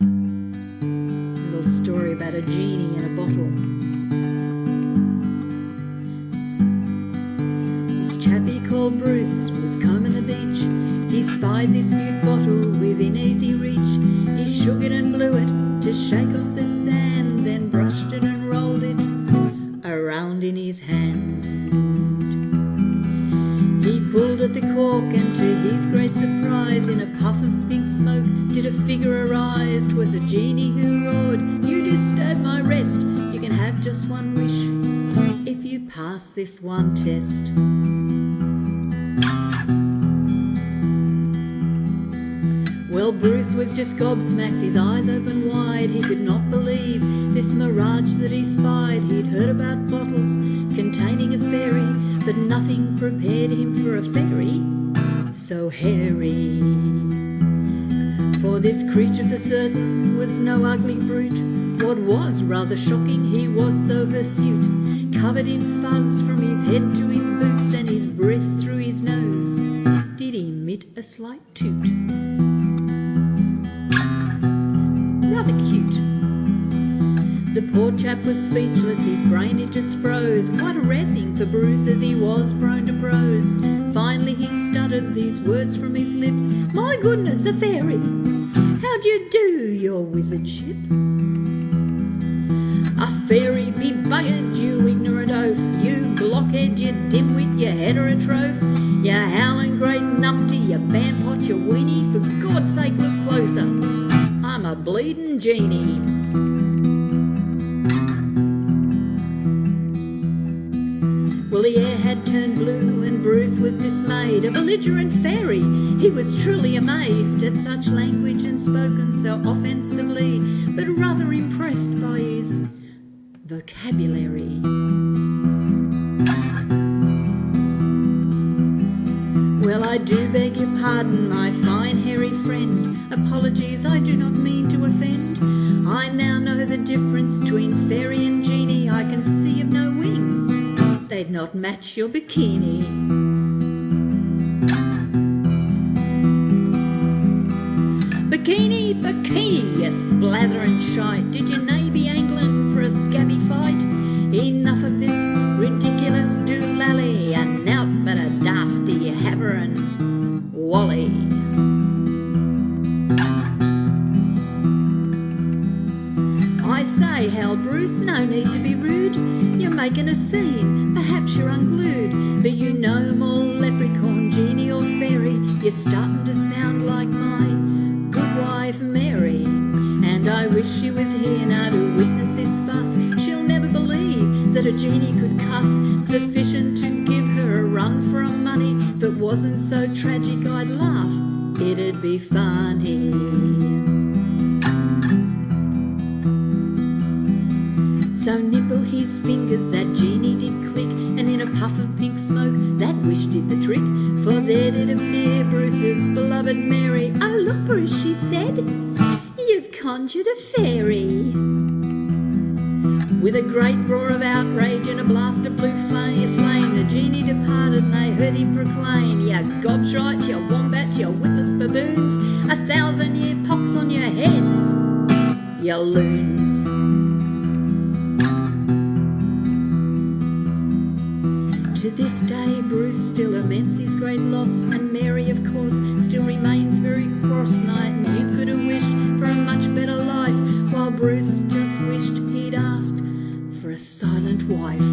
Little story about a genie in a bottle. This chappie called Bruce was combing the beach. He spied this mute bottle within easy reach. He shook it and blew it to shake off the sand, then brushed it and rolled it around in his hand. He pulled at the cork, and to his great surprise, in a puff of pink smoke did a figure arise. 'Twas a genie who roared, "You disturb my rest. You can have just one wish if you pass this one test." Well, Bruce was just gobsmacked, his eyes open wide. He could not believe this mirage that he spied. He'd heard about bottles containing a fairy, but nothing prepared him for a fairy so hairy. For this creature for certain was no ugly brute. What was rather shocking, he was so hirsute, covered in fuzz from his head to his boots, and his breath through his nose did emit a slight toot. Rather cute. The poor chap was speechless, his brain it just froze. Quite a rare thing for Bruce, as he was prone to prose. Finally he stuttered these words from his lips: "My goodness, a fairy! How'd you do, your wizardship?" "A fairy be buggered, you ignorant oaf! You blockhead, you dimwit, you heterotroph! You howling great numpty, you bampot, you weenie! For God's sake, look closer! I'm a bleeding genie." Well, the air had turned blue and Bruce was dismayed. A belligerent fairy, he was truly amazed at such language and spoken so offensively, but rather impressed by his vocabulary. "Well, I do beg your pardon, my fine hairy friend. Apologies, I do not mean to offend. I now know the difference between fairy and genie. I can see you've no wings, they'd not match your bikini." "Bikini, bikini, you splattering shite! Did you nay be angling for a scabby fight? Enough of this ridiculous doolally, and nowt but a dafty haverin' wally." "I say, howled Bruce, no need to be rude. You're making a scene, perhaps you're unglued. But you know more leprechaun, genie or fairy. You're starting to sound like my good wife Mary. And I wish she was here now to witness this fuss. She'll never believe that a genie could cuss. Sufficient to give her a run for her money. If it wasn't so tragic I'd laugh, it'd be funny." So nibble his fingers, that genie did click, and in a puff of pink smoke, that wish did the trick. For there did appear Bruce's beloved Mary. "Oh, look, Bruce," she said, "you've conjured a fairy." With a great roar of outrage and a blast of blue flame, the genie departed, and they heard him proclaim: "You gobshite, you wombat, you witless baboons, 1,000-year pox on your heads, you loons." To this day Bruce still laments his great loss, and Mary, of course, still remains very cross. Night and you could have wished for a much better life, while Bruce just wished he'd asked for a silent wife.